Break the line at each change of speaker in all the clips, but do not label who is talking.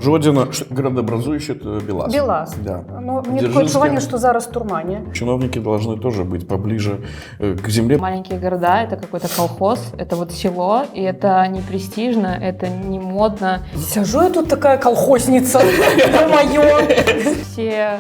Жодина, городообразующий, это БелАЗ.
БелАЗ.
Да.
Но мне такое ощущение, что зараз Турмане.
Чиновники должны тоже быть поближе к земле.
Маленькие города — это какой-то колхоз, это вот село, и это не престижно, это не модно.
Сижу я тут такая колхозница, ё-моё.
Все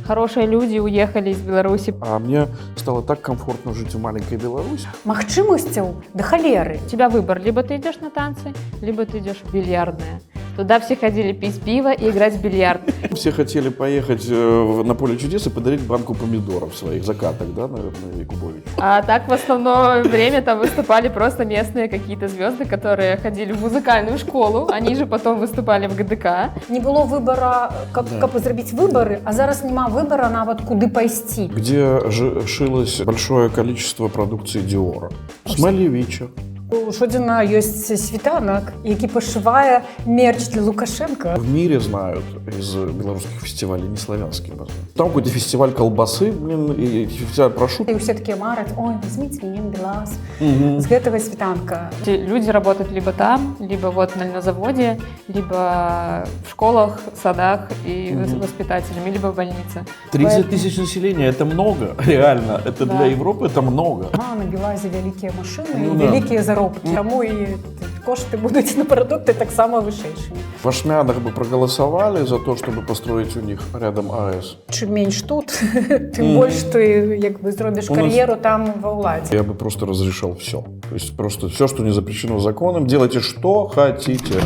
хорошие люди уехали из Беларуси.
А мне стало так комфортно жить в маленькой Беларуси.
Магчымасцяў да халеры.
У тебя выбор: либо ты идешь на танцы, либо ты идешь в бильярдное. Туда все ходили пить пиво и играть в бильярд.
Все хотели поехать на поле чудес и подарить банку помидоров своих закаток, да, наверное, Якубович?
А так в основное время там выступали просто местные какие-то звезды, которые ходили в музыкальную школу. Они же потом выступали в ГДК.
Не было выбора, каб зрабіць выборы, а зараз няма выбора нават куды пайсці.
Где шилось большое количество продукции Диора. Смолевича.
У Жодина ёсць світанак, які пашывае мерч для Лукашенко.
В мире знают из белорусских фестивалей, не славянских. Там какой-то фестиваль колбасы, блин, и фестиваль прошут.
І ўсе такія мараць: ой, возьмите мне БелАЗ з гэтага світанка.
Люди работают либо там, либо вот на заводе, либо в школах, садах и воспитателями, либо в больнице.
30 тысяч населения, это много, реально. Это
Да.
для Европы это много.
А на БелАЗе вялікія машыны
Ну
і
да.
вялікія заробкі. Таму і кошты будуць на прадукты таксама вышэйшымі.
В Ашмянах бы проголосовали за то, чтобы построить у них рядом АЭС.
Чым менш тут, тым больш ты як бы зробіш
У нас-
кар'еру там ва ўладзе.
Я бы просто разрешал все. То есть просто все, что не запрещено законом, делайте что хотите.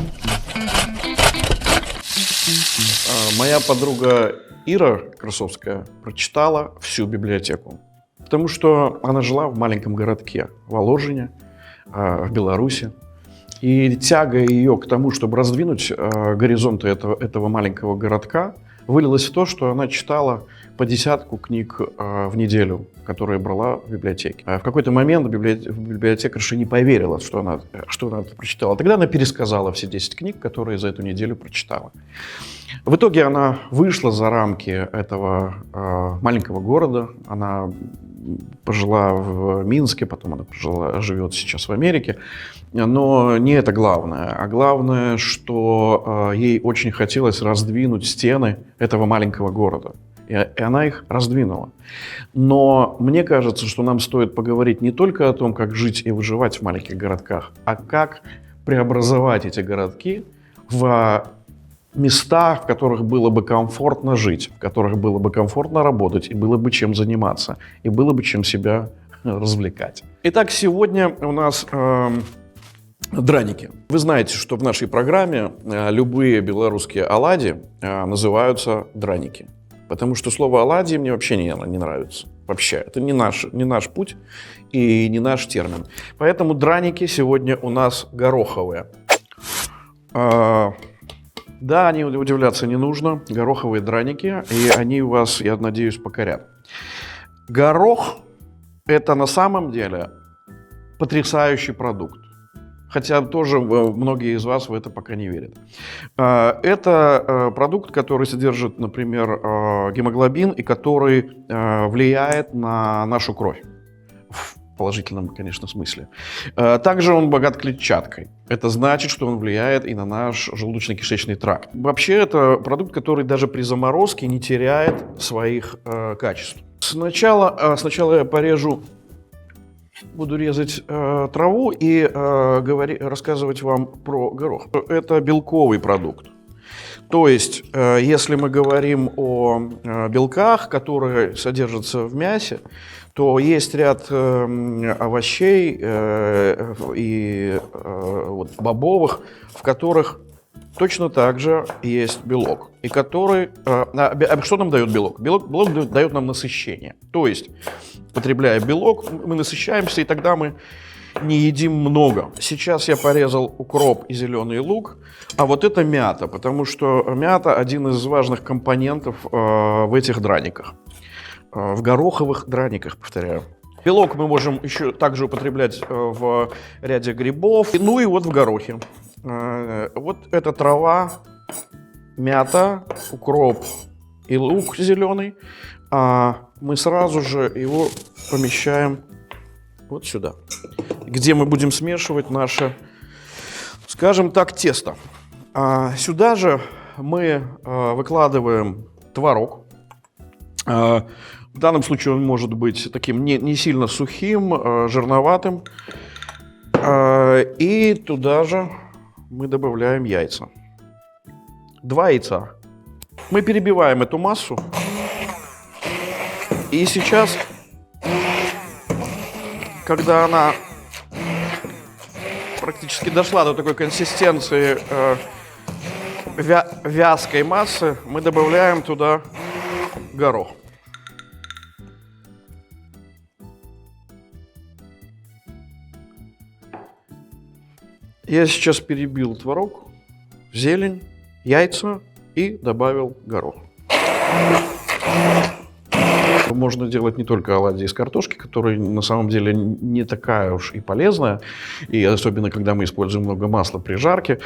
Моя подруга Ира Красовская прочитала всю библиотеку. Потому что она жила в маленьком городке в Воложине, в Беларуси. И тяга ее к тому, чтобы раздвинуть горизонты этого маленького городка, вылилась в то, что она читала по десятку книг в неделю, которые брала в библиотеке. В какой-то момент библиотекарша не поверила, что она это прочитала. Тогда она пересказала все 10 книг, которые за эту неделю прочитала. В итоге она вышла за рамки этого маленького города. Она пожила в Минске, потом она живет сейчас в Америке. Но не это главное. А главное, что ей очень хотелось раздвинуть стены этого маленького города. И она их раздвинула. Но мне кажется, что нам стоит поговорить не только о том, как жить и выживать в маленьких городках, а как преобразовать эти городки в места, в которых было бы комфортно жить, в которых было бы комфортно работать, и было бы чем заниматься, и было бы чем себя развлекать. Итак, сегодня у нас драники. Вы знаете, что в нашей программе любые белорусские оладьи называются драники. Потому что слово оладьи мне вообще не нравится. Вообще. Это не наш путь и не наш термин. Поэтому драники сегодня у нас гороховые. Да, они удивляться не нужно. Гороховые драники. И они у вас, я надеюсь, покорят. Горох – это на самом деле потрясающий продукт. Хотя тоже многие из вас в это пока не верят. Это продукт, который содержит, например, гемоглобин и который влияет на нашу кровь. В положительном, конечно, смысле. Также он богат клетчаткой. Это значит, что он влияет и на наш желудочно-кишечный тракт. Вообще, это продукт, который даже при заморозке не теряет своих качеств. Сначала я буду резать траву и рассказывать вам про горох. Это белковый продукт. То есть, если мы говорим о белках, которые содержатся в мясе, то есть ряд овощей и бобовых, в которых точно так же есть белок. И который... что нам дает белок? Белок дает нам насыщение. То есть, потребляя белок, мы насыщаемся, и тогда мы не едим много. Сейчас я порезал укроп и зеленый лук, а вот это мята, потому что мята один из важных компонентов в этих драниках. В гороховых драниках, повторяю. Белок мы можем еще также употреблять в ряде грибов, ну и вот в горохе. Вот эта трава, мята, укроп и лук зеленый. Мы сразу же его помещаем вот сюда, где мы будем смешивать наше, скажем так, тесто. Сюда же мы выкладываем творог. В данном случае он может быть таким не сильно сухим, жирноватым. И туда же мы добавляем яйца. 2 яйца. Мы перебиваем эту массу. И сейчас, когда она практически дошла до такой консистенции вязкой массы, мы добавляем туда горох. Я сейчас перебил творог, зелень, яйца и добавил горох. Можно делать не только оладьи из картошки, которая на самом деле не такая уж и полезная, и особенно когда мы используем много масла при жарке,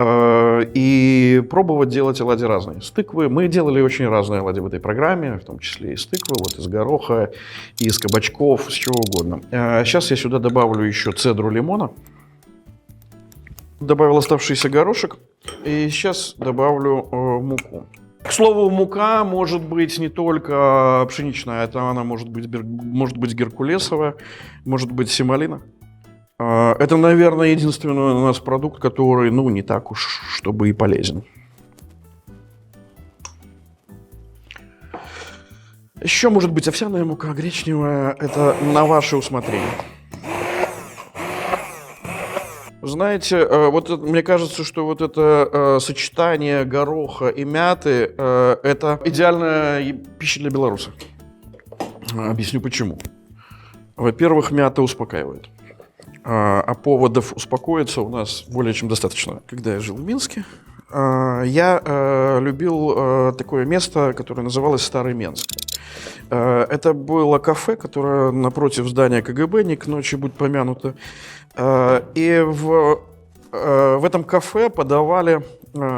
и пробовать делать оладьи разные. С тыквы мы делали очень разные оладьи в этой программе, в том числе из тыквы, вот из гороха, из кабачков, с чего угодно. Сейчас я сюда добавлю еще цедру лимона. Добавил оставшийся горошек, и сейчас добавлю муку. К слову, мука может быть не только пшеничная, она может быть геркулесовая, может быть семолина. Это, наверное, единственный у нас продукт, который, не так уж, чтобы и полезен. Еще может быть овсяная мука, гречневая, это на ваше усмотрение. Знаете, мне кажется, что вот это сочетание гороха и мяты это идеальная пища для белоруса. Объясню почему. Во-первых, мята успокаивает. А поводов успокоиться у нас более чем достаточно. Когда я жил в Минске, я любил такое место, которое называлось Старый Менск. Это было кафе, которое напротив здания КГБ, не к ночи будь помянуто. И в этом кафе подавали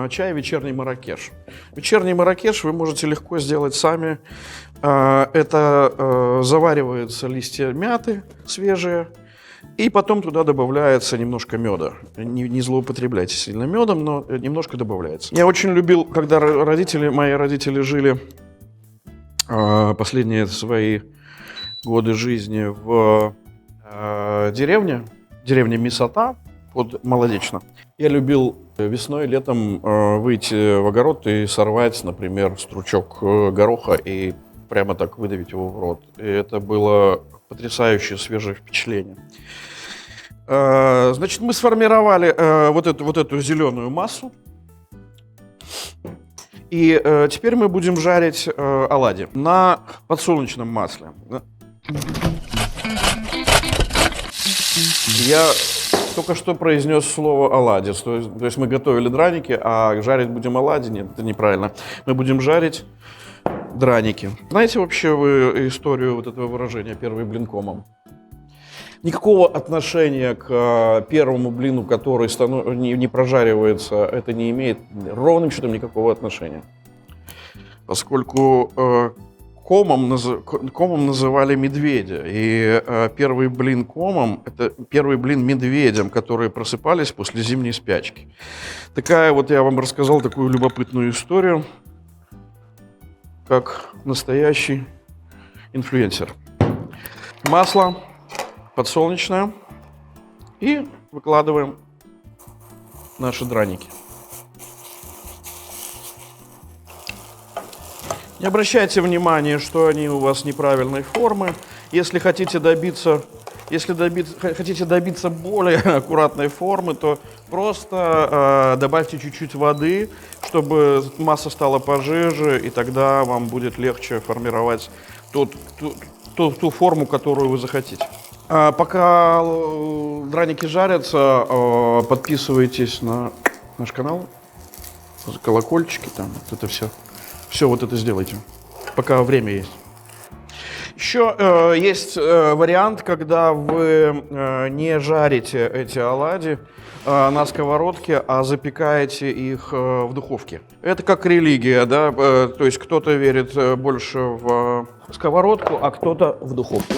чай «Вечерний Марракеш». «Вечерний Марракеш» вы можете легко сделать сами. Это завариваются листья мяты свежие, и потом туда добавляется немножко меда. Не злоупотребляйте сильно медом, но немножко добавляется. Я очень любил, когда мои родители жили последние свои годы жизни в деревне Мисота под Молодечно. Я любил весной, летом выйти в огород и сорвать, например, стручок гороха и прямо так выдавить его в рот. И это было потрясающее свежее впечатление. Значит, мы сформировали вот эту зеленую массу. И теперь мы будем жарить оладьи на подсолнечном масле. Я только что произнес слово оладьи. То есть мы готовили драники, а жарить будем оладьи? Нет, это неправильно. Мы будем жарить драники. Знаете вообще вы историю вот этого выражения «первый блин комом»? Никакого отношения к первому блину, который не прожаривается, это не имеет ровным счетом никакого отношения. Поскольку комом называли медведя, и первый блин комом – это первый блин медведям, которые просыпались после зимней спячки. Такая вот я вам рассказал такую любопытную историю, как настоящий инфлюенсер. Масло подсолнечное, и выкладываем наши драники. Не обращайте внимания, что они у вас неправильной формы. Если хотите добиться более аккуратной формы, то просто добавьте чуть-чуть воды, чтобы масса стала пожиже, и тогда вам будет легче формировать ту форму, которую вы захотите. Пока драники жарятся, подписывайтесь на наш канал, колокольчики, там вот это все. Все вот это сделайте, пока время есть. Еще есть вариант, когда вы не жарите эти оладьи на сковородке, а запекаете их в духовке. Это как религия, да, то есть кто-то верит больше в сковородку, а кто-то в духовку.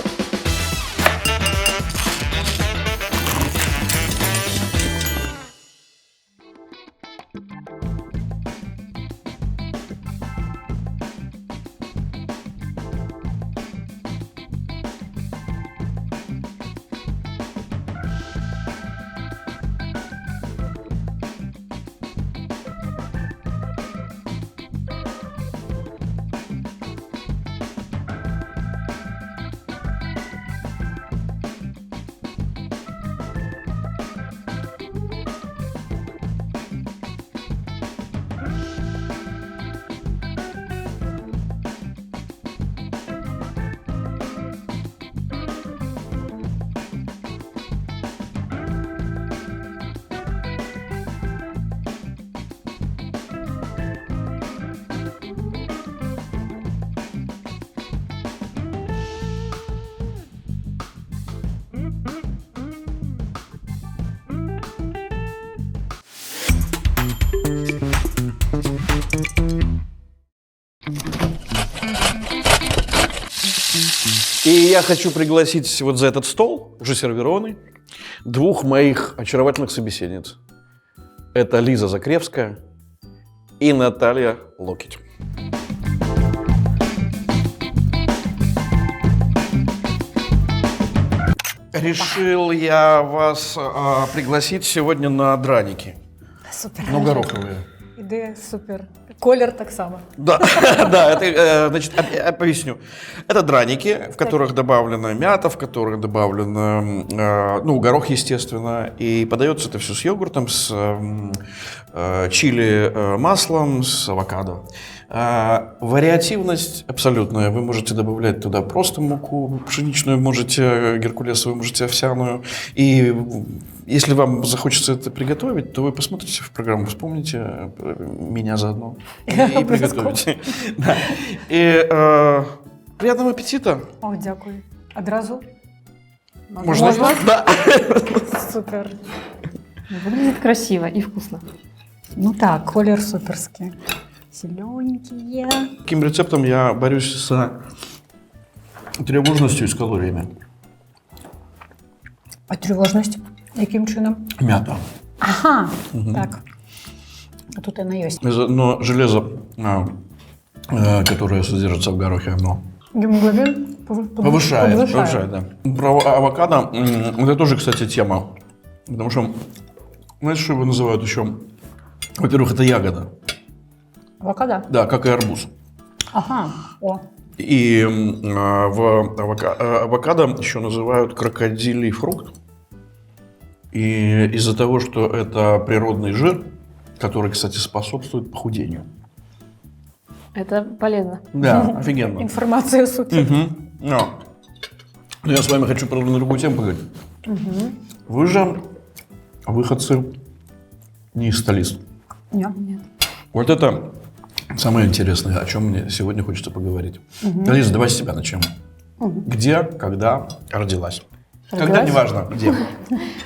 И я хочу пригласить вот за этот стол, уже сервированный, двух моих очаровательных собеседниц. Это Лиза Закревская и Наталья Локить. Решил я вас пригласить сегодня на драники.
Супер.
Ну, гороховые.
Ідея супер. Колір так само.
Да, да, это, значит, поясню. Это драники, в которых добавлена мята, в которых добавлено, ну, горох, естественно, и подается это все с йогуртом, с чили маслом, с авокадо. Вариативность абсолютная. Вы можете добавлять туда просто муку пшеничную, можете геркулесовую, можете овсяную. И если вам захочется это приготовить, то вы посмотрите в программу, вспомните меня заодно и приготовите. Да. И приятного аппетита.
О, дякую. Одразу?
Можно? Да.
Супер.
Выглядит красиво и вкусно.
Ну так, колір суперський. Зелененькие.
Таким рецептом я борюсь с тревожностью и с калориями.
А тривожність? Яким чином?
Мята.
Ага, так. А тут она есть.
Но железо, которое содержится в горохе, оно
Гемоглобин
повышает, да. Про авокадо, это тоже, кстати, тема. Потому что, знаешь, что его называют еще? Во-первых, это ягода.
Авокадо?
Да, как и арбуз.
Ага, о.
И в авокадо еще называют крокодилий фрукт. И из-за того, что это природный жир, который, кстати, способствует похудению.
Это полезно.
Да, офигенно.
Информация супер.
Но я с вами хочу про другую тему поговорить. Вы же выходцы не из столиц.
Нет.
Вот это самое интересное, о чем мне сегодня хочется поговорить. Лиза, давай с тебя начнем. Где, когда родилась? Когда, неважно, где.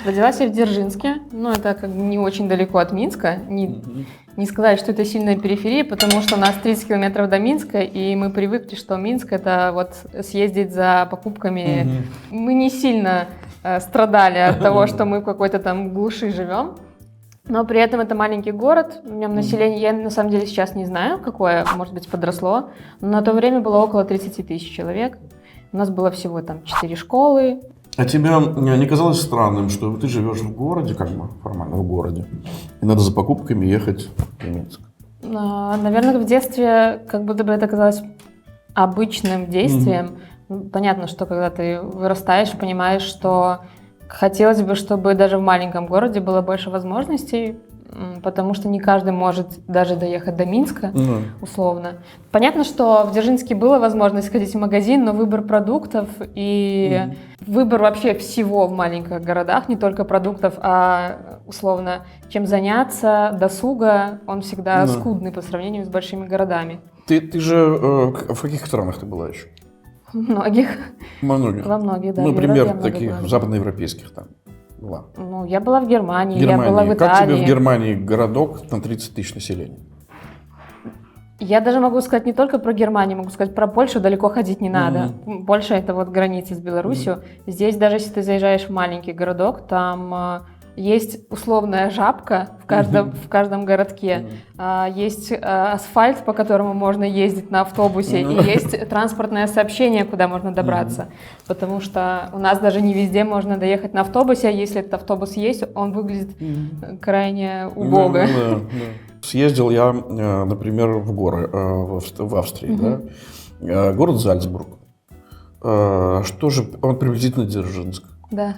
Родилась я в Дзержинске, но это как бы не очень далеко от Минска. Не сказать, что это сильная периферия, потому что у нас 30 километров до Минска, и мы привыкли, что Минск — это вот съездить за покупками. Мы не сильно страдали от того, что мы в какой-то там глуши живем. Но при этом это маленький город, в нем население, я на самом деле сейчас не знаю, какое, может быть, подросло, но на то время было около 30 тысяч человек. У нас было всего там 4 школы.
А тебе не казалось странным, что ты живешь в городе, как бы формально в городе, и надо за покупками ехать в Минск?
Наверное, в детстве как будто бы это казалось обычным действием. Понятно, что когда ты вырастаешь, понимаешь, что хотелось бы, чтобы даже в маленьком городе было больше возможностей, потому что не каждый может даже доехать до Минска, условно. Понятно, что в Дзержинске была возможность сходить в магазин, но выбор продуктов и выбор вообще всего в маленьких городах, не только продуктов, а условно, чем заняться, досуга, он всегда скудный по сравнению с большими городами.
Ты же в каких странах ты была еще?
Многих.
Многих.
Во многих, да.
Ну,
в
например,
Европе
таких западноевропейских там была.
Ну, я была в Германии, я была в Италии.
Как тебе в Германии городок на 30 тысяч населения?
Я даже могу сказать не только про Германию, могу сказать про Польшу, далеко ходить не надо. Польша — это вот граница с Беларусью. Здесь даже если ты заезжаешь в маленький городок, там есть условная жабка в каждом городке, есть асфальт, по которому можно ездить на автобусе, и есть транспортное сообщение, куда можно добраться. Потому что у нас даже не везде можно доехать на автобусе, а если этот автобус есть, он выглядит крайне убого.
Съездил я, например, в горы в Австрии, да? Город Зальцбург. Что же, он приблизительно Дзержинск.
Да.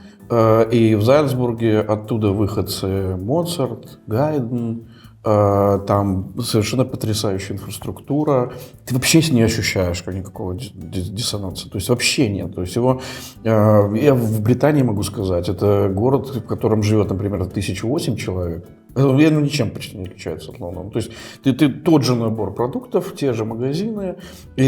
И в Зальцбурге оттуда выходцы Моцарт, Гайден, там совершенно потрясающая инфраструктура. Ты вообще не ощущаешь никакого диссонанса. То есть вообще нет. То есть его, я в Британии могу сказать, это город, в котором живет, например, 1008 человек. Ничем почти не отличается от Лондона. То есть ты тот же набор продуктов, те же магазины, и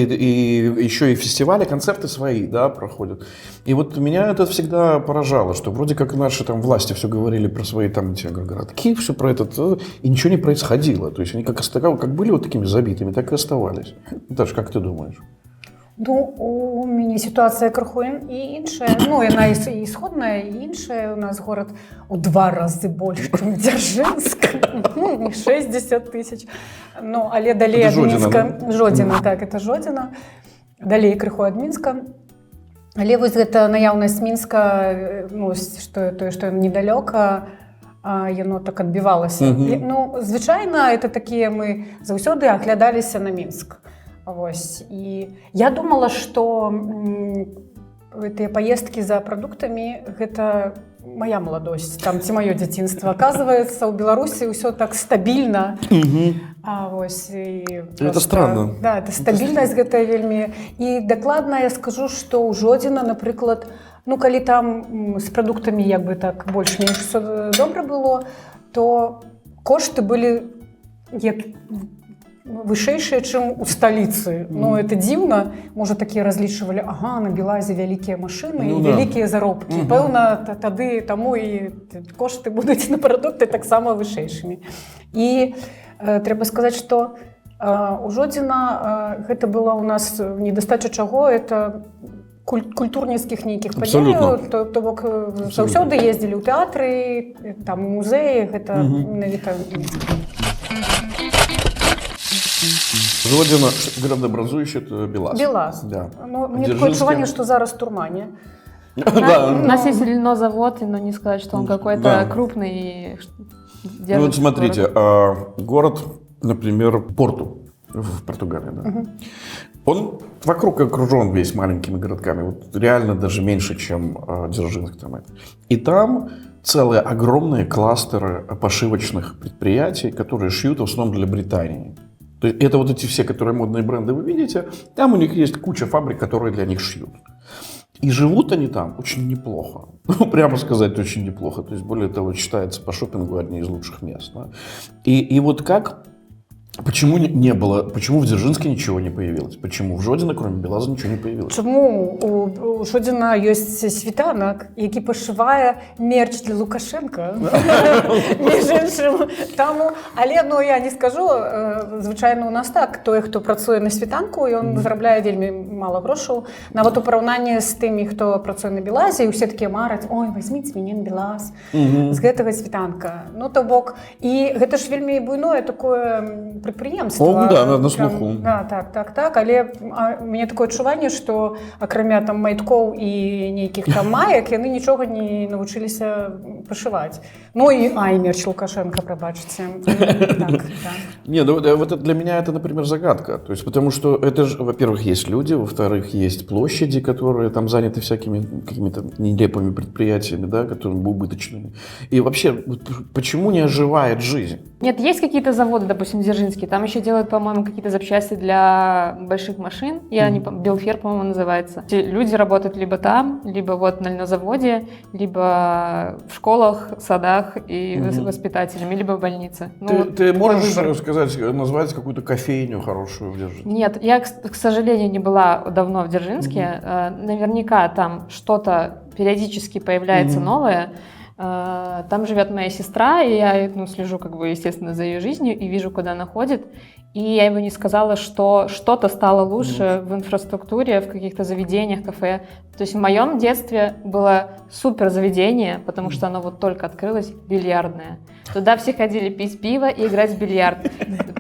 еще и фестивали, концерты свои, да, проходят. И вот меня это всегда поражало, что вроде как наши там власти все говорили про свои там эти городки, все про это, и ничего не происходило? То есть они как были вот такими забитыми, так и оставались. Наташа, как ты думаешь?
Ну, у мяне сітуацыя крыху іншая. Ну, яна і сходная, і іншая. У нас горад у 2 разы больш, чым Дзяржынск. 60 тысяч. Ну, але далей ад Мінска. Жодзіна, так, это Жодзіна. Далей крыху ад Мінска. Але вось гэта наяўнасць Мінска, ну, што ён недалёка, яно так адбівалася. Ну, звычайна, это такія мы заўсёды аглядаліся на Мінск. Вось. І я думала, што гэтыя паездкі за прадуктамі гэта моя маладосць, там ці маё дзяцінства. Аказваецца, у Беларусі ўсё так стабільна. Вось,
это странно.
Да, это стабільнасць гэтая вельмі. І дакладна я скажу, што ў Жодзіна, напрыклад, ну калі там з прадуктамі як бы так больш-менш все добра было, то кошты былі як вышэйшыя, чым у сталіцы. Ну, это дзіўна. Можа, такія разлічвалі, ага, на Белазе вялікія машыны і вялікія заробкі. Пэўна, тады таму і кошты будуць на прадукты таксама вышэйшымі. І трэба сказаць, што у Жодзіна гэта было ў нас недастача чаго, это культурніцкіх нейкіх падзеяў, то бок заўсёды ездзілі ў тэатры, там у музеі, гэта менавіта.
Жодзіна, градообразующий, это Белаз.
Белаз.
Да.
Ну, мне такое ощущение, что зараз Турмане.
У нас есть льнозавод, но не сказать, что он какой-то крупный и держит.
Ну вот смотрите, город, например, Порту в Португалии, да? Он вокруг окружен весь маленькими городками, вот реально даже меньше, чем Дзержинск там. И там целые огромные кластеры пошивочных предприятий, которые шьют в основном для Британии. То есть это вот эти все, которые модные бренды вы видите, там у них есть куча фабрик, которые для них шьют. И живут они там очень неплохо. Ну, прямо сказать, очень неплохо. То есть, более того, считается по шопингу одни из лучших мест. Да? И вот как... Почему не было, почему в Дзержинске ничего не появилось? Почему в Жодзіна, кроме Белаза, ничего не появилось?
Чому у Жодзіна ёсць світанак, які пашывае мерч для Лукашенка? Між іншым, таму, але, ну, я не скажу, звычайна у нас так, той, хто працуе на світанку, ён зарабляе вельмі мала грошаў. Нават у параўнанні з тымі, хто працуе на Белазе, і ўсе такія мараць, ой, возьміце мяне на Белаз з гэтага світанка. Ну, то бок, і гэта ж вельмі буйное такое прадпрыемства.
Да, на слуху.
Да, так. Але мне такое адчуванне, што акрамя там майткоў і нейкіх там маек, яны нічога не навучыліся пашываць. Ну і мерч Лукашенко, прабачце. Так.
Не, ну вот для меня это, например, загадка. То есть, потому что это же, во-первых, есть люди, во-вторых, есть площади, которые там заняты всякими какими-то нелепыми предприятиями, да, которые убыточными. И вообще, почему не оживает жизнь?
Нет, есть какие-то заводы, допустим, Дзержинский, там еще делают, по-моему, какие-то запчасти для больших машин, Белфер, по-моему, называется. Люди работают либо там, либо вот на льнозаводе, либо в школах, садах и воспитателями, либо в больнице.
Ты можешь назвать какую-то кофейню хорошую в Дзержинске?
Нет, я, к сожалению, не была давно в Дзержинске. Наверняка там что-то периодически появляется новое. Там живет моя сестра, и я слежу, естественно, за ее жизнью и вижу, куда она ходит. И я ему не сказала, что что-то стало лучше в инфраструктуре, в каких-то заведениях, кафе. То есть в моем детстве было супер заведение, потому что оно вот только открылось, бильярдное. Туда все ходили пить пиво и играть в бильярд.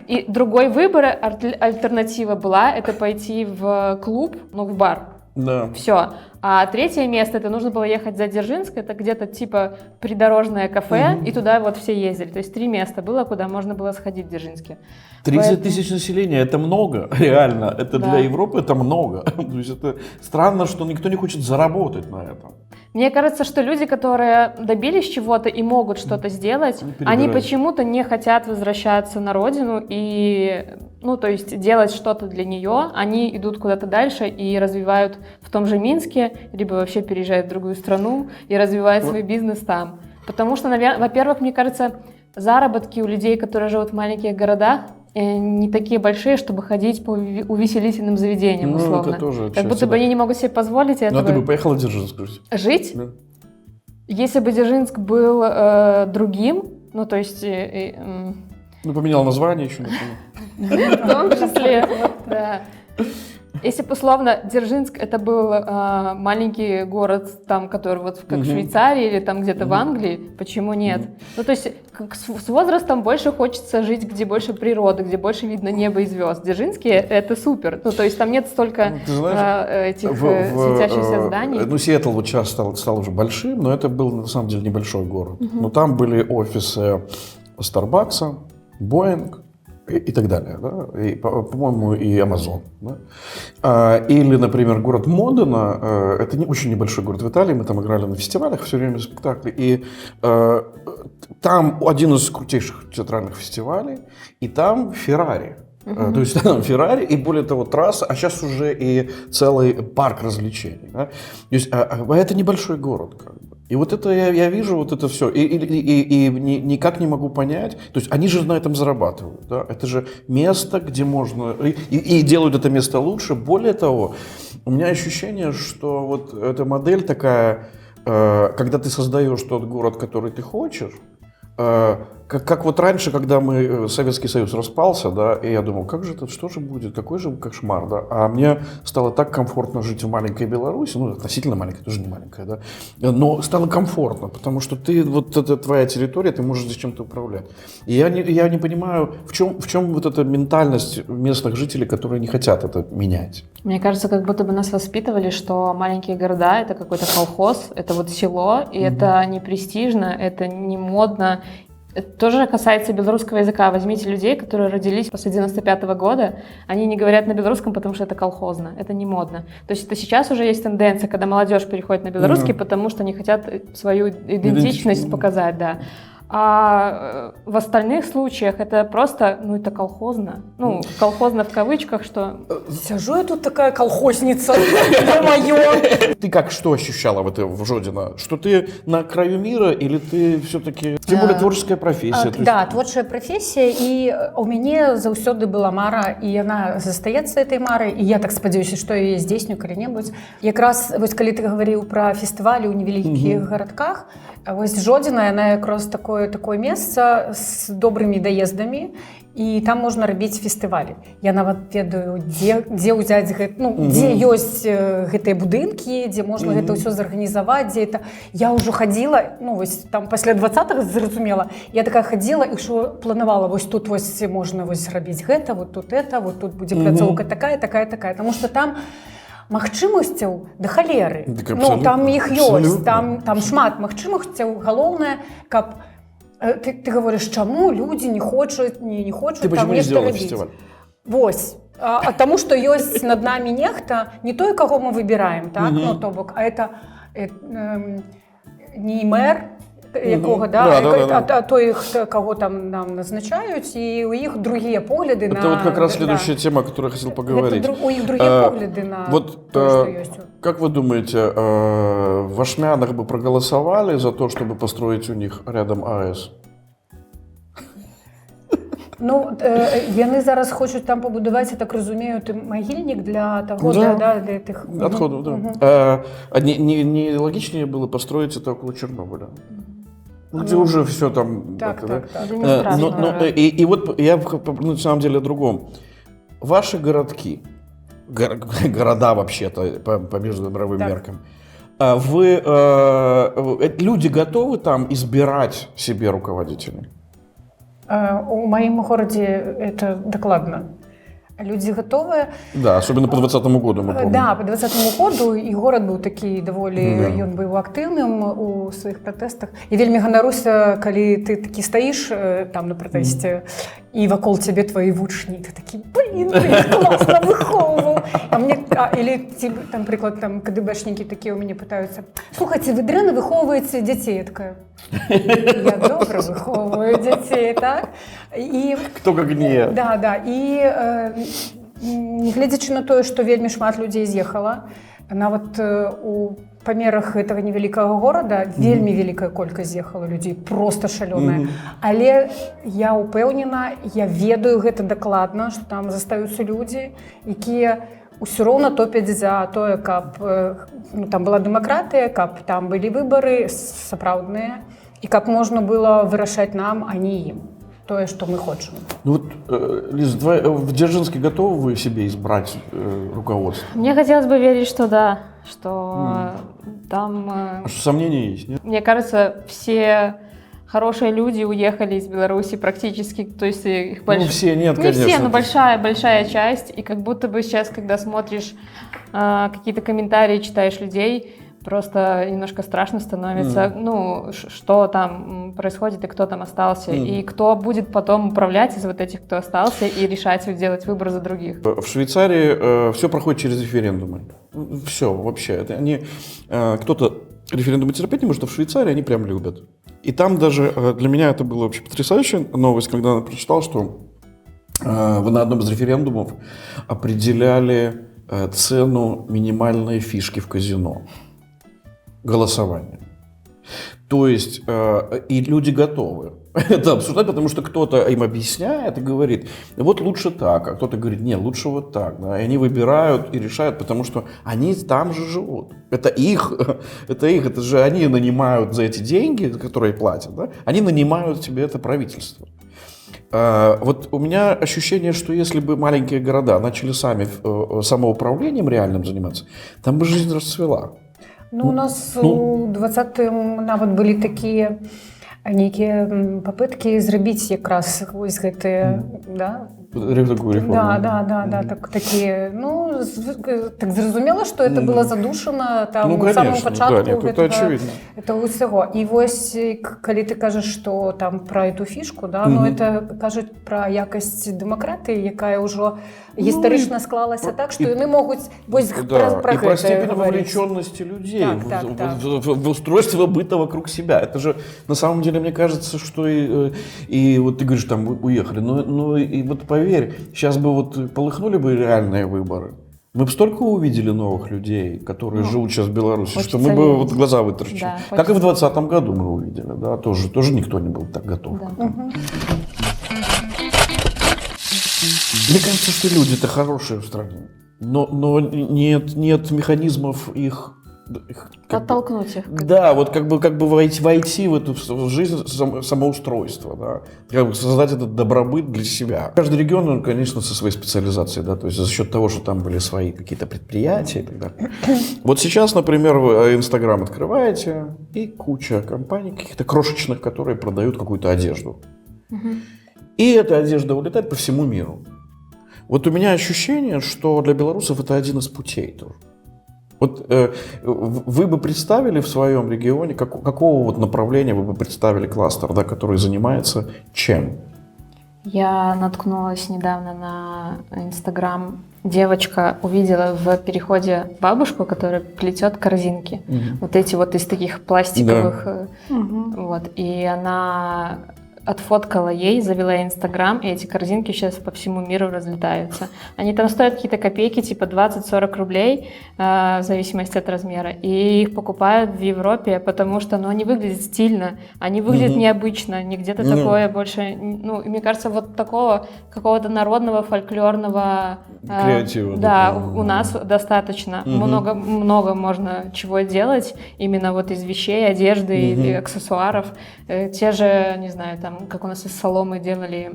И другой выбор, альтернатива была, это пойти в клуб, в бар.
Да.
Все. А третье место, это нужно было ехать за Дзержинск, это где-то типа придорожное кафе, и туда вот все ездили. То есть 3 места было, куда можно было сходить в Дзержинске.
30 тысяч населения, это много, реально. Это для Европы это много. То есть это странно, что никто не хочет заработать на этом.
Мне кажется, что люди, которые добились чего-то и могут что-то сделать, они почему-то не хотят возвращаться на родину и, то есть делать что-то для нее. Они идут куда-то дальше и развивают в том же Минске, либо вообще переезжают в другую страну и развивают свой бизнес там. Потому что, во-первых, мне кажется, заработки у людей, которые живут в маленьких городах, не такие большие, чтобы ходить по увеселительным заведениям, условно.
Это тоже
как будто бы они не могут себе позволить этого.
А ты бы поехала в Дзержинск жить?
Жить?
Да.
Если бы Дзержинск был другим, то есть
Ну, поменял название еще.
В том числе, да. Если бы условно Дзержинск это был маленький город, там, который вот как в Швейцарии или там где-то в Англии, почему нет? Ну, то есть с возрастом больше хочется жить, где больше природы, где больше видно небо и звезд. Дзержинский это супер. Ну, то есть там нет столько этих светящихся зданий.
Ну, Сиэтл вот сейчас стал уже большим, но это был на самом деле небольшой город. Но там были офисы Starbucks, Boeing и так далее, да? И, по-моему, и Amazon. Да? Или, например, город Модена, это не очень небольшой город в Италии, мы там играли на фестивалях все время спектакли, и там один из крутейших театральных фестивалей, и там Феррари. То есть там Феррари, и более того, трасса, а сейчас уже и целый парк развлечений. Да? То есть, это небольшой город, как бы. И вот это я вижу, вот это все, и никак не могу понять, то есть они же на этом зарабатывают, да? Это же место, где можно, и делают это место лучше. Более того, у меня ощущение, что вот эта модель такая, когда ты создаешь тот город, который ты хочешь, как вот раньше, когда Советский Союз распался, да, и я думал, как же это, что же будет, какой же кошмар, да, а мне стало так комфортно жить в маленькой Беларуси, ну, относительно маленькой, тоже не маленькая, да, но стало комфортно, потому что вот это твоя территория, ты можешь здесь чем-то управлять. И я не понимаю, в чем вот эта ментальность местных жителей, которые не хотят это менять.
Мне кажется, как будто бы нас воспитывали, что маленькие города — это какой-то колхоз, это вот село, и это не престижно, это не модно. Это тоже касается белорусского языка. Возьмите людей, которые родились после 95-го года, они не говорят на белорусском, потому что это колхозно, это не модно. То есть это сейчас уже есть тенденция, когда молодежь переходит на белорусский, потому что они хотят свою идентичность показать, да. А в остальных случаях это просто, ну, это колхозно. Ну, колхозно в кавычках, что...
Сижу я тут такая колхозница, ё-моё.
Ты что ощущала в Жодино? Что ты на краю мира или ты все-таки... Тем более творческая профессия.
Да, творчая професія, і у мяне заўсёды была мара, і яна застаецца этой марай, і я так спадзяюся, што яе здзейсню калі-небудзь. Якраз вось калі ты гаварыў пра фестывалі ў невялікіх гарадках, вось Жодзіна, яна якраз такое месца з добрымі даездамі, і там можна рабіць фестывалі. Я нават ведаю, дзе ўзяць дзе ёсць гэтыя будынкі, дзе можна гэта ўсё зарганізаваць, дзе это. Я ўжо хадзіла, ну вось там пасля 20-х зразумела, я такая хадзіла і што планавала, вось тут вось можна вось рабіць гэта, вот тут будзе пляцоўка такая, таму што там магчымасцяў да халеры. Ну, там іх ёсць, там шмат магчымасцяў. Галоўнае, каб ты говоришь, чаму людзі не хочуць там нешта рабіць. Вось. Таму што ёсць над намі нехта, не той, каго мы выбіраем, так? Ну, то бок, а это не мэр, якога, а той, кого там нам назначаюць, і у іх другія погляды на...
Это вот как раз следующая тема, о которой я хотел поговорить.
У іх другія погляды на то, что есть.
Как вы думаете, в Ашмянах бы проголосовали за то, чтобы построить у них рядом АЭС?
Ну, яны зараз хочуць там пабудаваць, я так разумею, магільнік для таго, для тых...
Отходов, да. Не логичнее было построить это около Чернобыля? Где уже все там...
Так.
И вот я на самом деле о другом. Ваши городки, города вообще-то по международным меркам, люди готовы там избирать себе руководителей?
У маім горадзе это дакладна. Людзі гатовыя.
Да, особенно по 20-му году, мы помним.
Да, по 20-му году, і горад быў такі даволі, ён быў актыўным у сваіх пратэстах. І вельмі ганаруся, калі ты такі стаіш там на пратэсце, і вакол цябе твои вучні, ты такі, блин, ты іх класна выхоўваў. Или, там, прыклад, там, КДБшнікі такія ў мяне пытаюцца, слухайце, вы дрэнна выхоўваеце дзяцей? Я такая, я добра выхоўваю дзяцей, так?
Кто как не.
Да, і нягледзячы на тое, што вельмі шмат людзей з'ехала, нават у памерах гэтага невялікага горада вельмі вялікая колькасць з'ехала людзей, проста шалёная. Але я ўпэўнена, я ведаю гэта дакладна, што там застаюцца людзі, якія ўсё роўна топяць за тое, каб там была дэмакратыя, каб там былі выбары сапраўдныя, і каб можна было вырашаць нам, а не ім. тое, што мы хочам.
Ну вот, Лиз, в Дзержинске готовы вы себе избрать руководство?
Мне хотелось бы верить, что да, что там...
А что, сомнения есть, нет?
Мне кажется, все хорошие люди уехали из Беларуси практически, то есть их
Ну, все нет,
не
конечно.
все, но большая часть, и как будто бы сейчас, когда смотришь какие-то комментарии, читаешь людей, просто немножко страшно становится, ну, что там происходит и кто там остался, и кто будет потом управлять из вот этих, кто остался, и решать, делать выбор за других.
В Швейцарии все проходит через референдумы. Все, вообще. Это они, кто-то референдумы терпеть не может, а в Швейцарии они прям любят. И там даже для меня это была вообще потрясающая новость, когда я прочитал, что на одном из референдумов определяли цену минимальной фишки в казино. Голосование. То есть и люди готовы это обсуждать, потому что кто-то им объясняет и говорит, вот лучше так, а кто-то говорит, нет, лучше вот так. Да? И они выбирают и решают, потому что они там же живут. Это же они нанимают за эти деньги, которые платят, да? Они нанимают себе это правительство. Вот у меня ощущение, что если бы маленькие города начали сами самоуправлением реальным заниматься, там бы жизнь расцвела.
Ну, у нас у 20-м нават былі такія нейкія папыткі зрабіць якраз вось гэтыя, да?
Такую реформу.
Да, такие, ну, так зразумела, что это было задушено там
ну,
у самого початку
очевидно.
этого всего. И вось, калі ты кажаш, что там про эту фишку, да, но это кажуть про якасць дэмакратыі, якая ўжо гістарычна склалася так, что яны могуць вось про
и про степень
говорить.
вовлеченности людей в устройство быта вокруг себя. Это же, на самом деле, мне кажется, что и вот ты говоришь, там уехали, ну и вот поверь, сейчас бы вот полыхнули бы реальные выборы, мы бы столько увидели новых людей, которые живут сейчас в Беларуси, что мы бы вот глаза вытаращили. Да, как и в 2020 году мы увидели, да, тоже никто не был так готов. Да. Мне кажется, что люди-то хорошие в стране, но нет механизмов их
оттолкнуть их.
Да, вот как бы войти в эту жизнь самоустройства, да, как бы создать этот добробыт для себя. Каждый регион, он, конечно, со своей специализацией, да, то есть за счет того, что там были свои какие-то предприятия и так далее. Вот сейчас, например, вы Инстаграм открываете, и куча компаний каких-то крошечных, которые продают какую-то одежду. И эта одежда улетает по всему миру. Вот у меня ощущение, что для белорусов это один из путей тоже. Вот вы бы представили в своем регионе, какого вот направления вы бы представили кластер, да, который занимается чем?
Я наткнулась недавно на Инстаграм. Девочка увидела в переходе бабушку, которая плетет корзинки. Вот эти вот из таких пластиковых. Да. Вот. И она отфоткала ей, завела Инстаграм, и эти корзинки сейчас по всему миру разлетаются. Они там стоят какие-то копейки, типа 20-40 рублей, в зависимости от размера. И их покупают в Европе, потому что они выглядят стильно, они выглядят необычно, не где-то такое больше... Ну, мне кажется, вот такого какого-то народного, фольклорного...
Креатива.
Да, у нас достаточно. Много можно чего делать, именно вот из вещей, одежды и аксессуаров. Те же, не знаю, там, как у нас из соломы делали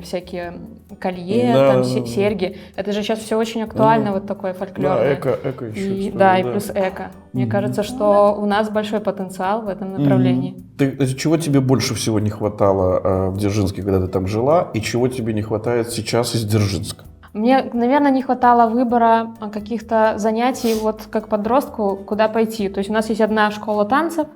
всякие колье, там, серьги. Это же сейчас все очень актуально, вот такое фольклорное. Да, эко еще. Да, и плюс эко. Мне кажется, что у нас большой потенциал в этом направлении.
Чего тебе больше всего не хватало в Дзержинске, когда ты там жила, и чего тебе не хватает сейчас из Дзержинска?
Мне, наверное, не хватало выбора каких-то занятий, вот как подростку, куда пойти. То есть у нас есть одна школа танцев,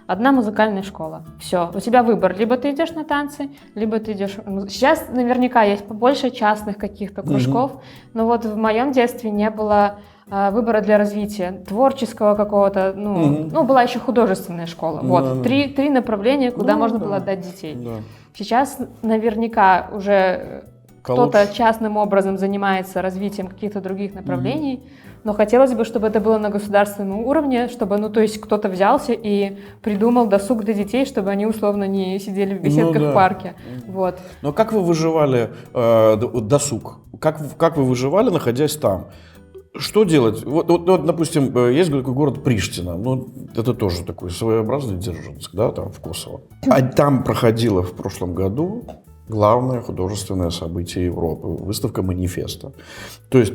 одна музыкальная школа. Все, у тебя выбор. Либо ты идешь на танцы, либо ты идешь... Сейчас наверняка есть побольше частных каких-то кружков, но вот в моем детстве не было выбора для развития творческого какого-то, была еще художественная школа. Вот, три направления, куда можно было отдать детей. Сейчас наверняка уже кто-то частным образом занимается развитием каких-то других направлений, но хотелось бы, чтобы это было на государственном уровне, чтобы, то есть кто-то взялся и придумал досуг для детей, чтобы они условно не сидели в беседках в парке. Вот.
Но как вы выживали досуг? Как вы выживали, находясь там? Что делать? Вот, допустим, есть такой город Приштина, это тоже такой своеобразный Дзержинск, да, там в Косово. А там проходила в прошлом году главное художественное событие Европы, выставка манифеста. То есть,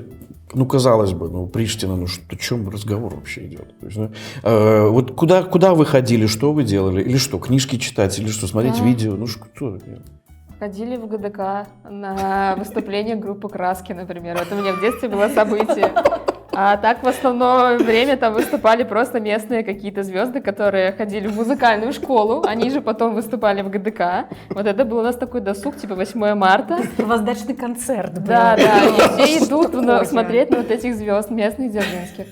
ну, казалось бы, ну, Приштина, ну, о чем разговор вообще идет? То есть, ну, вот куда вы ходили, что вы делали? Или что, книжки читать, или что, смотреть видео? Ну, что?
Ходили в ГДК на выступление группы «Краски», например. Это у меня в детстве было событие. А так в основное время там выступали просто местные какие-то звезды, которые ходили в музыкальную школу. Они же потом выступали в ГДК. Вот это был у нас такой досуг, типа 8 марта.
Провоздачный концерт.
Да, и все идут смотреть на вот этих звезд местных дзержинских.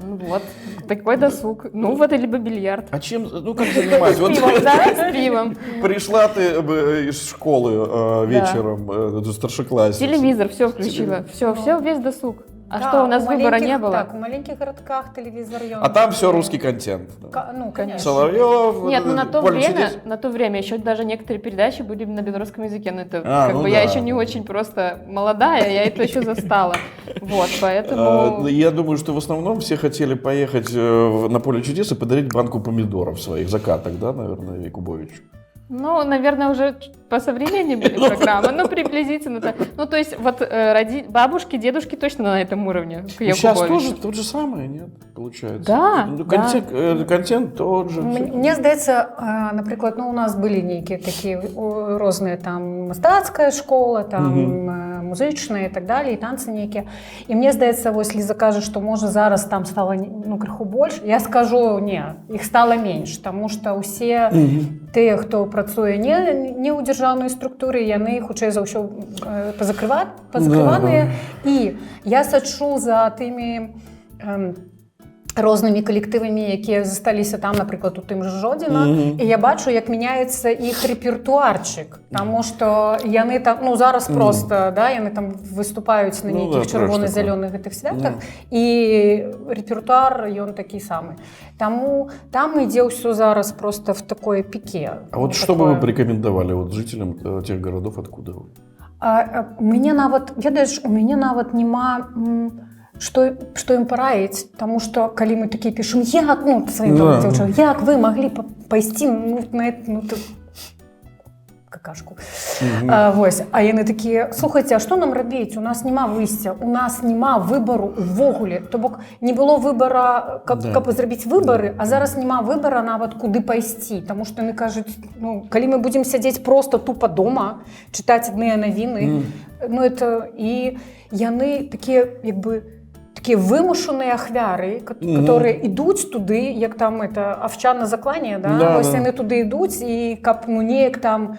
Ну вот, такой досуг. Ну вот, либо бильярд.
А чем, ну как заниматься?
С пивом, да, с пивом.
Пришла ты из школы вечером, старшеклассница.
Телевизор, все включила. Все, весь досуг. А да, что, у нас выбора не было?
Так, в маленьких городках телевизор.
А там все русский контент.
Ну, конечно.
Соловьев.
Нет, ну на то время еще даже некоторые передачи были на белорусском языке. Но это я еще не очень просто молодая, я это еще застала. Вот, поэтому...
Я думаю, что в основном все хотели поехать на поле чудес и подарить банку помидоров своих закаток, да, наверное, Якубовичу?
Ну, наверное, уже по современнее были программы, но приблизительно так. Ну, то есть, вот бабушки, дедушки точно на этом уровне.
Сейчас тоже тот же самое, нет, получается?
Да,
ну, контент тот же.
Мне здається, наприклад, ну, у нас були некие такі різні там мистецька школа, там музична і так далі, і танці некі. І мені здається, ось Ліза каже, що може зараз там стало ну, криху більше. Я скажу, ні, їх стало менше, тому що усі ті, хто працює не у державної структурі, яны хутчэй за ўсё пазакрываныя. І я сачу за тымі рознымі калектывамі, якія засталіся там, напрыклад, у тым жа Жодзіна, і я бачу, як мяняецца іх рэпертуарчык, таму што яны там, ну, зараз проста, да, яны там выступаюць на нейкіх чырвона-зялёных гэтых святах, і рэпертуар, ён такі самы. Таму там ідзе ўсё зараз просто в такой піке.
А вот что бы вы порекомендовали вот жителям тех городов, откуда вы?
У мяне нават няма... Што ім параіць, таму што калі мы такія пішам, як, ну, сваім дзяўчатам, як вы маглі пайсці на эту какашку. Вось, а яны такія, слухайце, а што нам рабіць? У нас няма выйсця, у нас няма выбару ўвогуле. То бок не было выбара, каб зрабіць выбары, а зараз няма выбара нават куды пайсці, таму што яны кажуць, ну, калі мы будзем сядзець проста тупа дома, чытаць адныя навіны, ну, это і яны такія, як бы, такие вымушанные ахвяры, которые ідуць туды, як там это овча на заклане, да? Ось яны туды ідуць і каб ну неяк там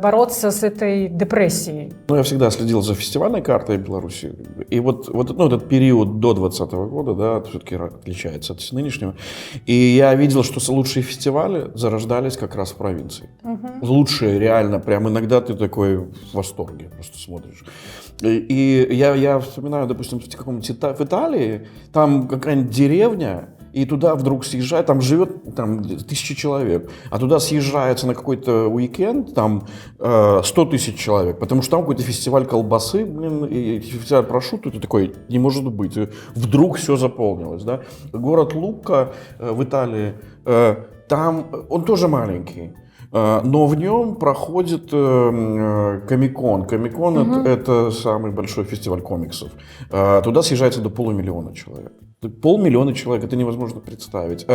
бороться с этой депрессией.
Ну, я всегда следил за фестивальной картой Беларуси. И вот ну, этот период до 2020 года, да, все-таки отличается от нынешнего. И я видел, что лучшие фестивали зарождались как раз в провинции. Лучшие, реально, прям иногда ты такой в восторге просто смотришь. И я вспоминаю, допустим, в каком-нибудь в Италии, там какая-нибудь деревня, и туда вдруг съезжает, там живет там, 1000 человек, а туда съезжается на какой-то уикенд там 100 000 человек, потому что там какой-то фестиваль колбасы, блин, и фестиваль прошутто, ты такой, не может быть, вдруг все заполнилось, да. Город Лукка в Италии, там, он тоже маленький, но в нем проходит Комик-кон. Комик-кон это самый большой фестиваль комиксов. Туда съезжается до 500 000 человек. 500 000 человек, это невозможно представить.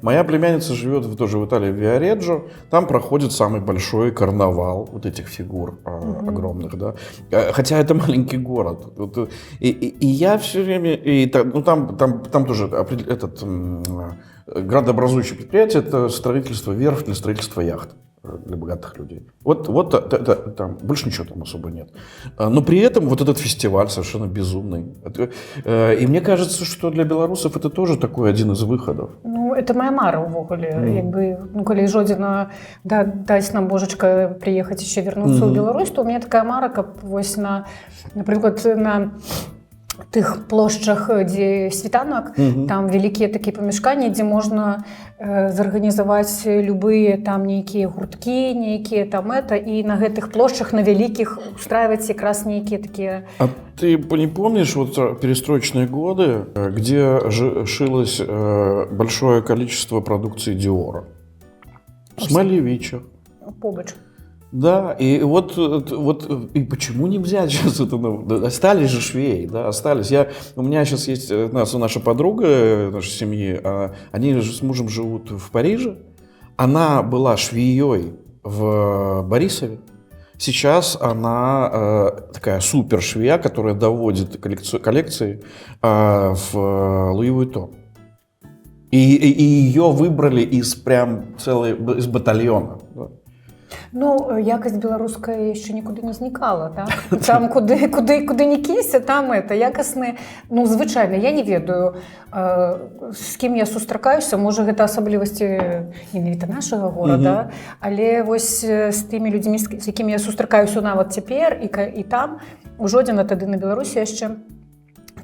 Моя племянница живет тоже в Италии, в Виареджо. Там проходит самый большой карнавал вот этих фигур огромных, да. Хотя это маленький город. И я все время... ну, там тоже этот градообразующее предприятие, это строительство верфь для строительства яхт для богатых людей. Вот там больше ничего там особо нет. Но при этом вот этот фестиваль совершенно безумный. И мне кажется, что для белорусов это тоже такой один из выходов.
Ну, это моя мара увогуле. Якби, ну, коли Жодзіна дасть нам божечка приехать еще вернуться в Беларусь, то у меня такая мара, каб вось наприклад, на тых плошчах, дзе світанак, там вялікія такія памяшканні, дзе можна зарганізаваць любыя там нейкія гурткі, нейкія там это, і на гэтых плошчах, на вялікіх устраиваць якраз нейкія такія...
А ты не помнишь вот перестроечные годы, где шилось большое количество продукции Диора? Смолевича.
Побач.
Да, и вот и почему не взять сейчас это? Остались же швеи, да, остались. У меня сейчас есть наша подруга нашей семьи, они же с мужем живут в Париже. Она была швеей в Борисове. Сейчас она такая супер швея, которая доводит коллекции в Луи Вуиттон. И ее выбрали из из батальона. Да.
Ну, якость беларуская яшчэ нікуды не знікала, так? Там, куды не кінься, там якасны, ну, звычайна, я не ведаю, з кім я сустракаюся, можа, гэта асаблівасці менавіта нашага горада, але вось з тымі людзьмі, з якімі я сустракаюся нават цяпер, і там, ужо адзін тады на Беларусі яшчэ,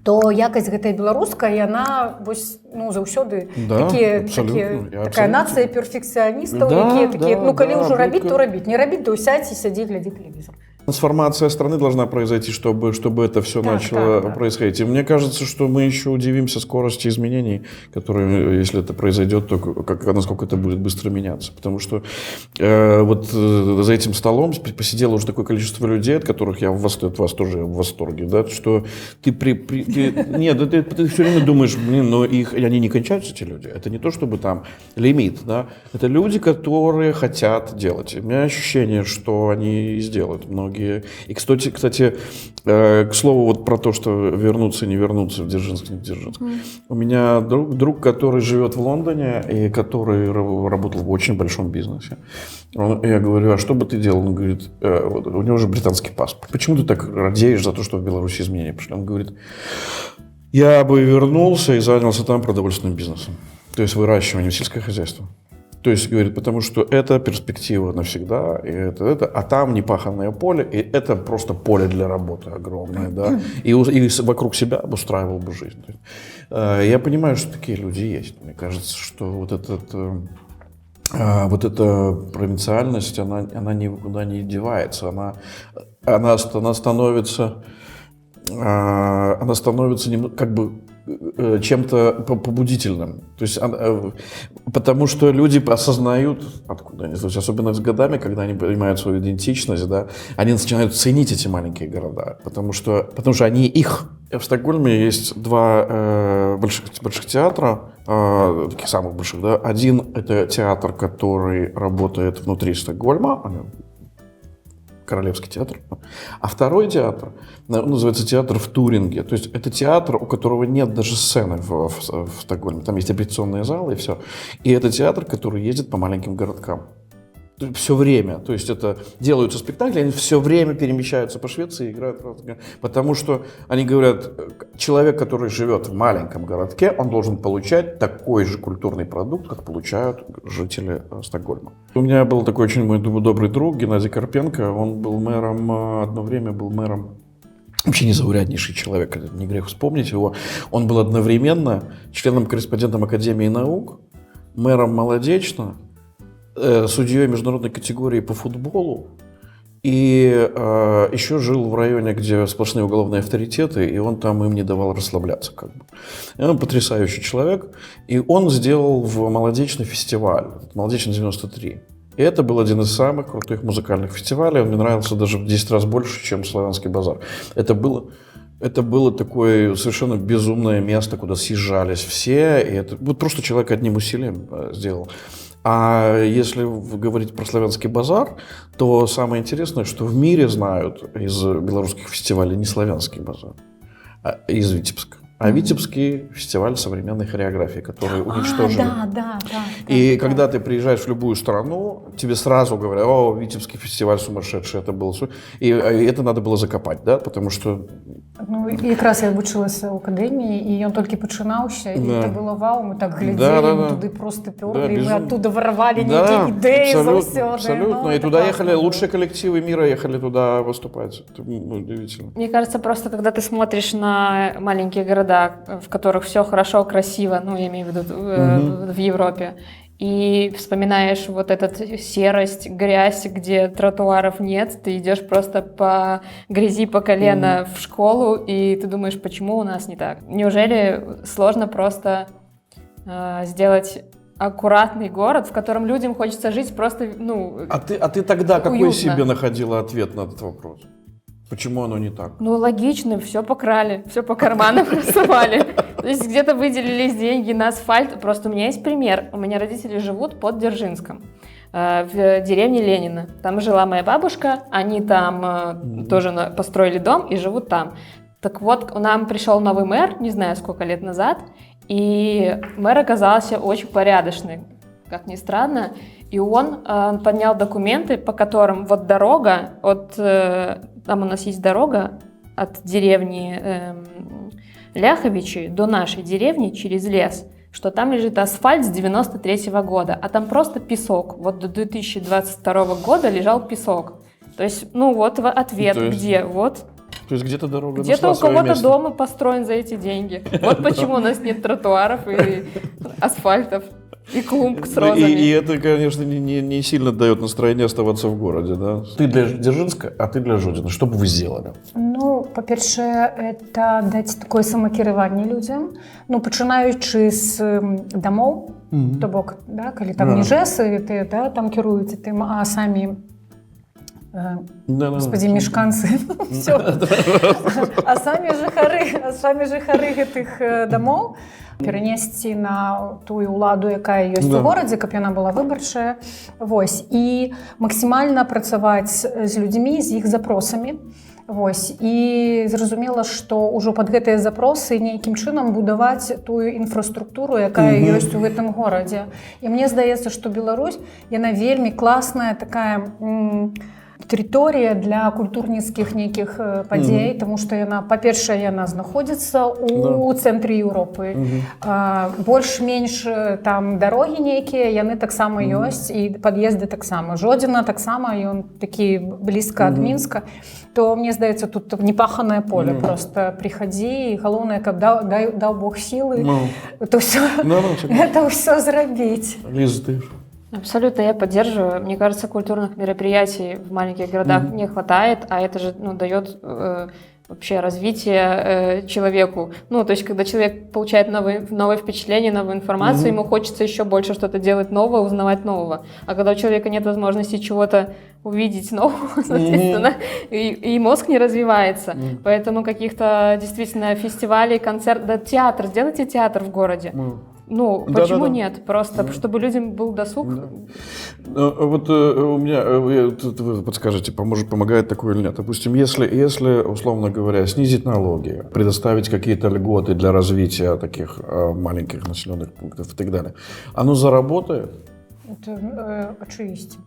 то якасць гэтая беларуская, яна вось, ну, заўсёды такая нацыя перфекцыяністаў, якія такія, ну, калі ўжо рабіць, то рабіць, не рабіць, то сядзь і сядзі, глядзі тэлевізор.
Трансформация страны должна произойти, чтобы это все начало происходить. И мне кажется, что мы еще удивимся скорости изменений, которые, если это произойдет, то насколько это будет быстро меняться. Потому что вот за этим столом посидело уже такое количество людей, от которых я от вас тоже в восторге, да, что ты все время думаешь, но они не кончаются, эти люди. Это не то, чтобы там лимит, да. Это люди, которые хотят делать. У меня ощущение, что они сделают многие. И, кстати, к слову, вот про то, что вернуться, не вернуться в Дзержинск, не в Дзержинск. У меня друг, который живет в Лондоне и который работал в очень большом бизнесе. Я говорю, а что бы ты делал? Он говорит, у него же британский паспорт. Почему ты так радеешь за то, что в Беларуси изменения пошли? Он говорит, я бы вернулся и занялся там продовольственным бизнесом. То есть выращиванием сельского хозяйства. То есть, говорит, потому что это перспектива навсегда, и а там непаханное поле, и это просто поле для работы огромное, да, и вокруг себя обустраивал бы жизнь. Я понимаю, что такие люди есть. Мне кажется, что вот эта провинциальность, она никуда не девается, она становится как бы чем-то побудительным. То есть, потому что люди осознают, откуда они, особенно с годами, когда они понимают свою идентичность, да, они начинают ценить эти маленькие города, потому что они их. В Стокгольме есть два больших театра, таких самых больших, да. Один — это театр, который работает внутри Стокгольма, Королевский театр. А второй театр называется театр в Туринге. То есть это театр, у которого нет даже сцены в Стокгольме. Там есть репетиционные залы и все. И это театр, который ездит по маленьким городкам. Все время. То есть это делаются спектакли, они все время перемещаются по Швеции и играют. Потому что они говорят, человек, который живет в маленьком городке, он должен получать такой же культурный продукт, как получают жители Стокгольма. У меня был такой очень мой добрый друг Геннадий Карпенко. Он был мэром, одно время был мэром. Вообще незауряднейший человек, не грех вспомнить его. Он был одновременно членом-корреспондентом Академии наук, мэром Молодечно, судьей международной категории по футболу и еще жил в районе, где сплошные уголовные авторитеты, и он там им не давал расслабляться. Как бы. И он потрясающий человек, и он сделал в Молодечно фестиваль, Молодечно 93. И это был один из самых крутых музыкальных фестивалей, он мне нравился даже в 10 раз больше, чем Славянский базар. Это было такое совершенно безумное место, куда съезжались все, и это вот просто человек одним усилием сделал. А если говорить про Славянский базар, то самое интересное, что в мире знают из белорусских фестивалей не Славянский базар, а из Витебска. А Витебский фестиваль современной хореографии, который уничтожили. И когда ты приезжаешь в любую страну, тебе сразу говорят, о, Витебский фестиваль сумасшедший, это был... И это надо было закопать, да, потому что...
Ну, якраз я вучылася ў акадэміі, і ён толькі пачынаўся, і это было вау, мы так глядзелі, туды просто пёрлі, мы оттуда воровали некие идеи заўсёды.
Абсолютно, и туда ехали, лучшие коллективы мира ехали туда выступать. Это удивительно.
Мне кажется, просто когда ты смотришь на маленькие города, в которых все хорошо, красиво, ну, я имею в виду в Европе, и вспоминаешь вот эту серость, грязь, где тротуаров нет, ты идешь просто по грязи по колено в школу, и ты думаешь, почему у нас не так? Неужели сложно просто сделать аккуратный город, в котором людям хочется жить просто,
А ты тогда какой
уютно.
себе находила ответ на этот вопрос? Почему оно не так?
Логично, все покрали, все по карманам рассовали. То есть где-то выделились деньги на асфальт. Просто у меня есть пример. У меня родители живут под Дзержинском, в деревне Ленина. Там жила моя бабушка, они там тоже построили дом и живут там. Так вот, к нам пришел новый мэр, не знаю, сколько лет назад, и мэр оказался очень порядочный, как ни странно, и он поднял документы, по которым вот дорога, там у нас есть дорога от деревни Ляховичи до нашей деревни через лес, что там лежит асфальт с 93-го года, а там просто песок. Вот до 2022 года лежал песок. То есть, вот ответ, где, вот.
То есть где-то дорога
Где-то
нашла
у
свое
кого-то
место.
дома построен за эти деньги. Вот почему у нас нет тротуаров и асфальтов, и клумб с розами.
И это, конечно, не сильно дает настроение оставаться в городе, да? Ты для Дзержинска, а ты для Жодина. Что бы вы сделали?
По-перше, это даць такое самакіраванне людзям, пачынаючы з дамоў, то бок, да, калі там не жэсы, ты там кіруеце тым, а самі господі мешканцы, все. А самі жыхары гэтых дамоў перанесці на тую ўладу, якая ёсць у горадзе, каб яна была выбарчая. Вось. І максімальна працаваць з людзьмі, з іх запросамі. Вось. І зразумела, што ўжо пад гэтыя запросы нейкім чынам будаваць тую інфраструктуру, якая ёсць у гэтым горадзе. І мне здаецца, што Беларусь, яна вельмі класная такая тэрыторыя для культурніцкіх нейкіх падзей, тому што яна, па-першае, яна знаходзіцца ў цэнтры Еўропы. Больш-менш там дарогі нейкія, яны таксама ёсць, і пад'езды таксама. Жодзіна таксама, ён такі блізка ад Мінска. То, мне здаецца, тут непаханае поле. Просто приходи, і галоўнае, каб даў Бог сілы, это ўсё зрабіць.
Лиза, ты?
Абсолютно, я поддерживаю. Мне кажется, культурных мероприятий в маленьких городах не хватает, а это же дает вообще развитие человеку. То есть, когда человек получает новые впечатления, новую информацию, ему хочется еще больше что-то делать новое, узнавать нового. А когда у человека нет возможности чего-то увидеть нового, соответственно, и мозг не развивается. Поэтому каких-то действительно фестивалей, концертов, театр, сделайте театр в городе. Почему нет? Просто, чтобы людям был досуг.
Вот у меня, вы подскажете, помогает такое или нет. Допустим, если, условно говоря, снизить налоги, предоставить какие-то льготы для развития таких маленьких населенных пунктов и так далее, оно заработает?
Это очевидно.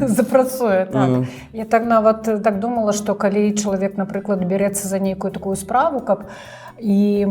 Запрацуе, так. Я так нават так думала, што калі чалавек, напрыклад, бярэцца за нейкую такую справу, каб і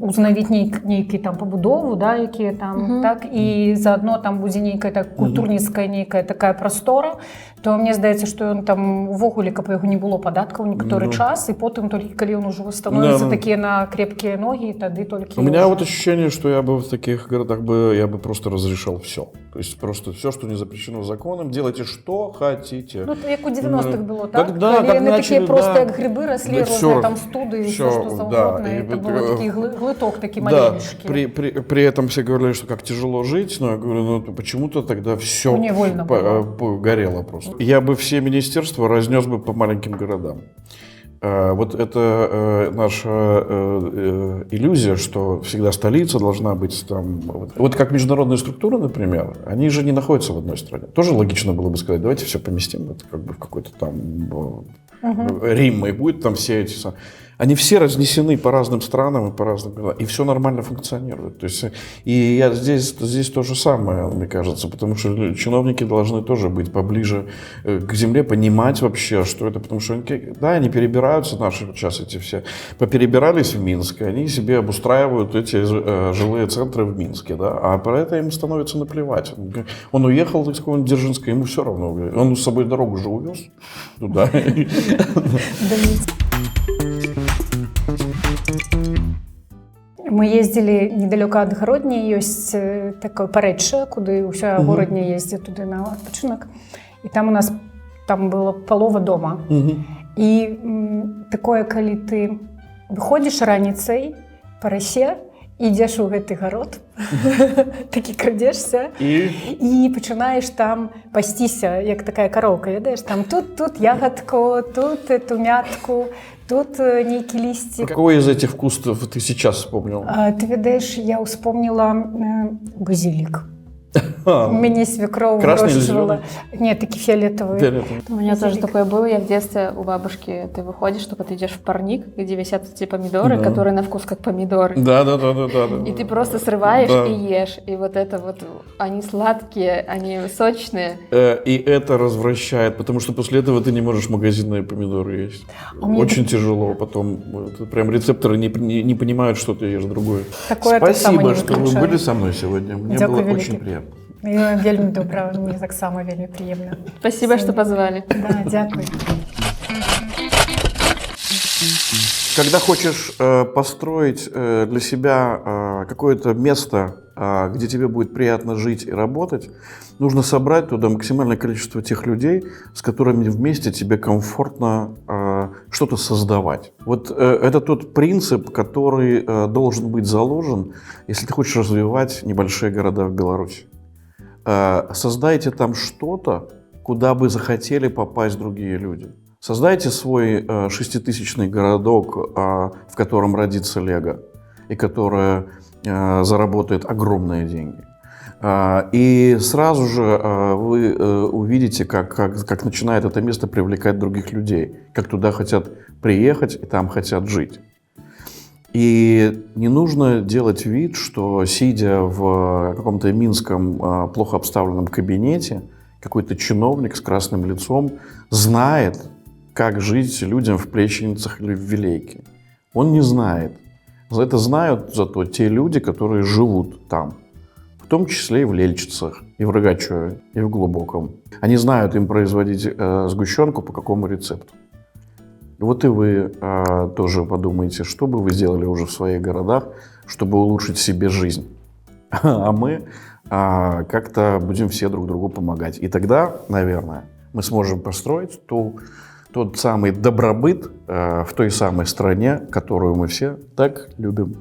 узнавіць нейкі там пабудову, да, якія там, так, і заадно там будзе нейкая так культурніцкая нейкая такая прастора, то мне здаецца, што ён там увогуле, каб яго не было падаткаў некаторы час, і потым толькі калі ён ужо становіцца такія на крепкія ногі, тады толькі...
У меня вот ощущение, что я бы в таких городах я бы просто разрешал все. То есть просто все, что не запрещено законом, делайте что хотите.
Як у 90-х было, так?
Да,
калі яны такія просто як грибы росли, розныя там студы,
все,
что завгодно. Это был такий глыток, такий маленький.
При этом все говорили, что как тяжело жить, но я говорю, почему-то тогда все горело просто. Я бы все министерства разнес бы по маленьким городам. Вот это наша иллюзия, что всегда столица должна быть там... Вот как международные структуры, например, они же не находятся в одной стране. Тоже логично было бы сказать, давайте все поместим это как бы в какой-то там Рим, и будет там все эти... Они все разнесены по разным странам и по разным городам, и все нормально функционирует. То есть, и здесь то же самое, мне кажется, потому что чиновники должны тоже быть поближе к земле, понимать вообще, что это, потому что они перебираются, наши сейчас эти все, поперебирались в Минск, и они себе обустраивают эти жилые центры в Минске, да, а про это им становится наплевать. Он уехал из какого-нибудь Дзержинска, ему все равно, он с собой дорогу же увез туда.
Мы ездили недалёка ад гародні, ёсць такое парэчча, куды ўся горадня ездзіць туды на адпачынак. І там у нас там была палова дома. І такое, калі ты выходзіш раніцай па расе, ідзеш у гэты гарод, такі крадзешся, і пачынаеш там пасціся, як такая кароўка, ведаеш, там тут ягадку, тут эту мятку, тут нейкі лісцік.
Какой из этих вкусов ты сейчас вспомнил?
Ты ведаеш, я ўспомніла базилік. У меня свекровь выращивала. Нет, такие фиолетовые.
У меня тоже такое было. Я в детстве у бабушки, ты выходишь, только ты идешь в парник, где висят эти помидоры, которые на вкус как помидоры.
Да.
И ты просто срываешь и ешь. И вот это вот, они сладкие, они сочные.
И это развращает, потому что после этого ты не можешь магазинные помидоры есть. Очень тяжело потом. Прям рецепторы не понимают, что ты ешь другое. Спасибо, что вы были со мной сегодня. Мне было очень приятно.
Вельмі добра, мне таксама вельмі прыемна.
Спасибо, что позвали.
Да, дякую.
Когда хочешь построить для себя какое-то место, где тебе будет приятно жить и работать, нужно собрать туда максимальное количество тех людей, с которыми вместе тебе комфортно что-то создавать. Вот это тот принцип, который должен быть заложен, если ты хочешь развивать небольшие города в Беларуси. Создайте там что-то, куда бы захотели попасть другие люди. Создайте свой 6000-й городок, в котором родится Лего, и который заработает огромные деньги. И сразу же вы увидите, как начинает это место привлекать других людей, как туда хотят приехать и там хотят жить. И не нужно делать вид, что, сидя в каком-то минском плохо обставленном кабинете, какой-то чиновник с красным лицом знает, как жить людям в Плещеницах или в Вилейке. Он не знает. Это знают зато те люди, которые живут там. В том числе и в Лельчицах, и в Рогачеве, и в Глубоком. Они знают им производить сгущенку по какому рецепту. Вот и вы тоже подумайте, что бы вы сделали уже в своих городах, чтобы улучшить себе жизнь. А мы как-то будем все друг другу помогать. И тогда, наверное, мы сможем построить тот самый добробыт в той самой стране, которую мы все так любим.